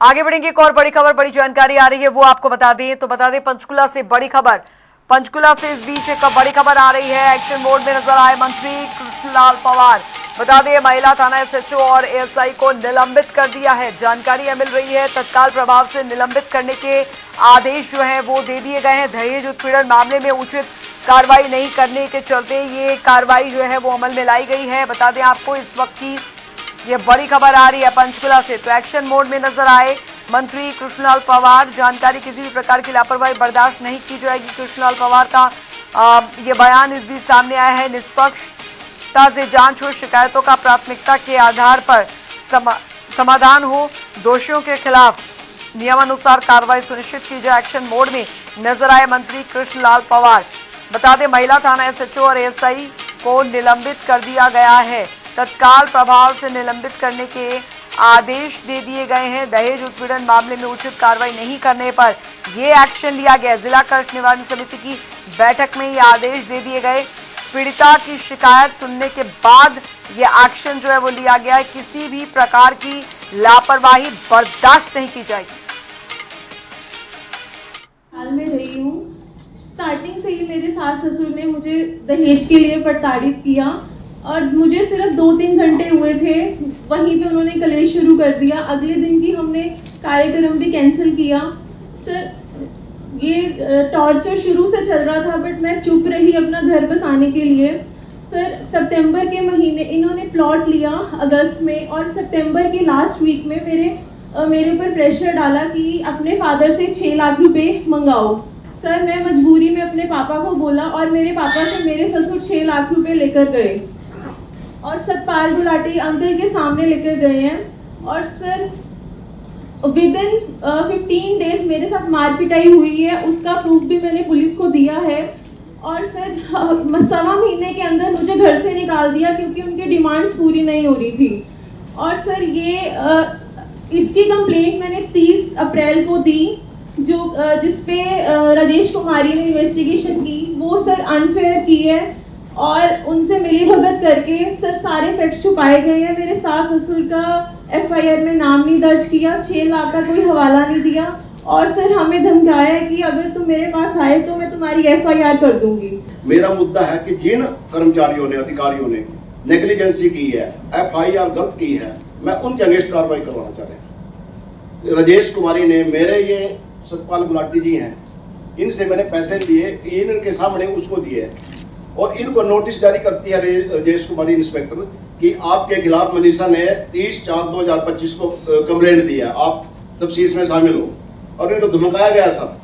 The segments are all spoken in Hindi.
आगे बढ़ेंगे। एक और बड़ी खबर, बड़ी जानकारी आ रही है, वो आपको बता दें पंचकुला से बड़ी खबर। पंचकुला से इस बीच एक बड़ी खबर आ रही है। एक्शन मोड में नजर आए मंत्री कृष्णलाल पवार। बता दें महिला थाना एसएचओ और एएसआई को निलंबित कर दिया है। जानकारी मिल रही है तत्काल प्रभाव से निलंबित करने के आदेश जो है वो दे दिए गए हैं। दहेज उत्पीड़न मामले में उचित कार्रवाई नहीं करने के चलते ये कार्रवाई जो है वो अमल में लाई गई है। बता दें आपको इस वक्त की ये बड़ी खबर आ रही है पंचकुला से। तो एक्शन मोड में नजर आए मंत्री कृष्णलाल पवार। जानकारी, किसी भी प्रकार की लापरवाही बर्दाश्त नहीं की जाएगी। कृष्णलाल पवार का ये बयान इस बीच सामने आया है। निष्पक्षता से जांच हो, शिकायतों का प्राथमिकता के आधार पर समाधान हो, दोषियों के खिलाफ नियमानुसार कार्रवाई सुनिश्चित की जाए। एक्शन मोड में नजर आए मंत्री कृष्णलाल पवार। बता दें महिला थाना एसएचओ और एएसआई को निलंबित कर दिया गया है। तत्काल प्रभाव से निलंबित करने के आदेश दे दिए गए हैं। दहेज उत्पीड़न मामले में उचित कार्रवाई नहीं करने पर ये एक्शन लिया गया। जिला कष्ट निवारण समिति की बैठक में ये आदेश दे दिए गए। पीड़िता की शिकायत सुनने के बाद ये एक्शन जो है वो लिया गया है। किसी भी प्रकार की लापरवाही बर्दाश्त नहीं की जाएगी। हाल में रही हूँ, स्टार्टिंग से ही मेरे सास ससुर ने मुझे दहेज के लिए प्रताड़ित किया और मुझे सिर्फ 2-3 घंटे हुए थे, वहीं पे उन्होंने कलेश शुरू कर दिया। अगले दिन की हमने कार्यक्रम भी कैंसिल किया। सर, ये टॉर्चर शुरू से चल रहा था बट मैं चुप रही अपना घर बसाने के लिए। सर, सितंबर के महीने इन्होंने प्लॉट लिया अगस्त में, और सितंबर के लास्ट वीक में मेरे ऊपर प्रेशर डाला कि अपने फादर से 6 लाख रुपए मंगाओ। सर, मैं मजबूरी में अपने पापा को बोला और मेरे पापा से मेरे ससुर 6 लाख रुपए लेकर गए और सतपाल गुलाटी अंकल के सामने लेकर गए हैं। और सर, विदिन 15 डेज मेरे साथ मार पिटाई हुई है, उसका प्रूफ भी मैंने पुलिस को दिया है। और सर, 1.25 महीने के अंदर मुझे घर से निकाल दिया क्योंकि उनकी डिमांड्स पूरी नहीं हो रही थी। और सर, इसकी कंप्लेंट मैंने 30 अप्रैल को दी, जिसपे राजेश कुमारी ने इन्वेस्टिगेशन की। वो सर अनफेयर की है और उनसे मिली भगत करके सर सारे फैक्ट्स छुपाए गए हैं। मेरे सास ससुर का एफआईआर में नाम नहीं दर्ज किया, 6 लाख का कोई हवाला नहीं दिया और सर हमें धमकाया है कि अगर तुम मेरे पास आए तो मैं तुम्हारी एफआईआर कर दूंगी। मेरा मुद्दा है कि जिन कर्मचारियों ने, अधिकारियों ने नेग्लिजेंसी की है, एफआईआर गलत की है, मैं उनके अगेंस्ट कार्रवाई करवाना चाह रहा हूँ। राजेश कुमारी ने, मेरे ये सतपाल गुलाटी जी हैं, इनसे मैंने पैसे लिए, इनके सामने उसको दिए और इनको नोटिस जारी करती है राजेश कुमारी इंस्पेक्टर कि आपके खिलाफ मनीषा ने 30/4/2025 को कंप्लेंट दिया, आप तफ्तीश में शामिल हो, और इनको धमकाया गया सब।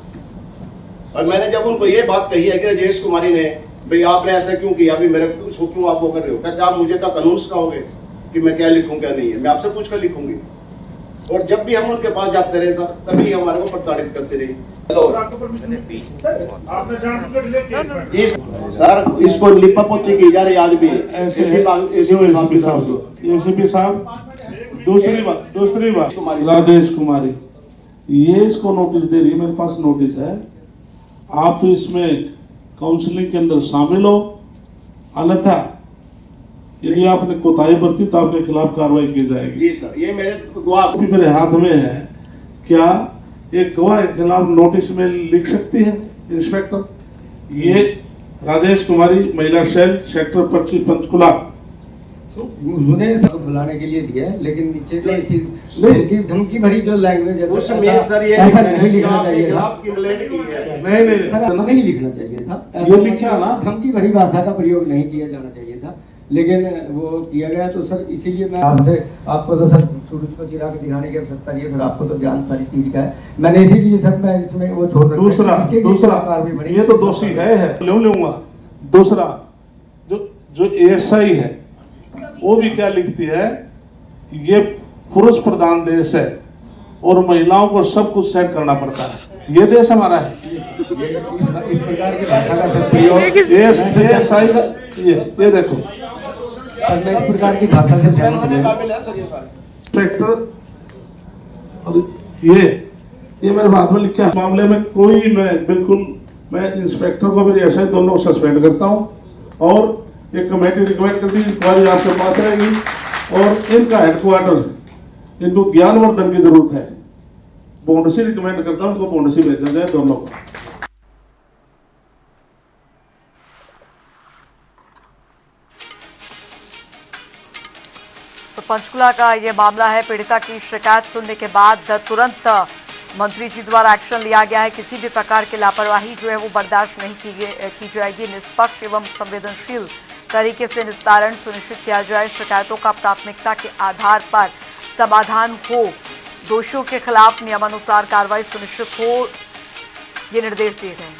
और मैंने जब उनको ये बात कही है कि राजेश कुमारी ने, भाई आपने ऐसा क्यों किया, अभी मेरे उसको क्यों आप वो कर रहे हो, कहते आप मुझे का कानून सिखाओगे कि मैं क्या लिखूं क्या नहीं है, मैं आपसे पूछ कर लिखूंगी। और जब भी हम उनके पास जाते रहे सर, तभी हमारे को प्रताड़ित करते रहे। सर, इसको लिपापोती की जा रही आज भी। एसीपी साहब, दूसरी बात राजेश कुमारी ये इसको नोटिस दे रही है, मेरे पास नोटिस है, आप इसमें काउंसलिंग के अंदर शामिल हो, अन्यथा यदि आपने कोताही बरती तो आपके खिलाफ कार्रवाई की जाएगी। जी सर, ये मेरे गवाह भी मेरे हाथ में है। क्या एक गवाह के खिलाफ नोटिस में लिख सकती है इंस्पेक्टर? ये राजेश कुमारी, महिला सेल, सेक्टर 25 पंचकुला। उन्होंने सब बुलाने के लिए दिया है, लेकिन नीचे जो इसी धमकी भरी जो लैंग्वेज है उसमें सर ये ऐसा नहीं लिखना चाहिए था। नहीं लिखना चाहिए था, ये लिखा ना, धमकी भरी भाषा का प्रयोग नहीं किया जाना चाहिए था, लेकिन वो किया गया। तो सर इसीलिए मैं आपको तो सर सूरज को चिरा के दिखाने की आवश्यकता नहीं है सर, आपको तो ज्ञान सारी चीज का है। मैंने इसीलिए सर मैं इसमें वो छोड़ दूसरा ये तो दोषी है लूंगा। दूसरा जो एएसआई है वो भी क्या लिखती है, ये पुरुष प्रधान देश है और महिलाओं को सब कुछ सहन करना पड़ता है, ये देश हमारा है। इस प्रकार की भाषा का सर प्रयोग एएसआई का ये देखो सर, मैं इस प्रकार की भाषा से सहमत नहीं इंस्पेक्टर। और ये मेरे हाथ में लिखा है। मामले में कोई मैं इंस्पेक्टर को भी ऐसा दोनों सस्पेंड करता हूं और एक कमेटी रिकमेंड कर दी, इंक्वायरी आपके पास रहेगी और इनका हेडक्वार्टर, इनको ज्ञानवर्धन की जरूरत है। बोंडसी रिकमेंड करता हूँ, उनको बोंडसी भेजा जाए दोनों को। तो पंचकुला का ये मामला है। पीड़िता की शिकायत सुनने के बाद तुरंत मंत्री जी द्वारा एक्शन लिया गया है। किसी भी प्रकार की लापरवाही जो है वो बर्दाश्त नहीं की जाएगी। निष्पक्ष एवं संवेदनशील तरीके से निस्तारण सुनिश्चित किया जाए। शिकायतों का प्राथमिकता के आधार पर समाधान हो, दोषियों के खिलाफ नियमानुसार कार्रवाई सुनिश्चित हो, ये निर्देश दिए गए हैं।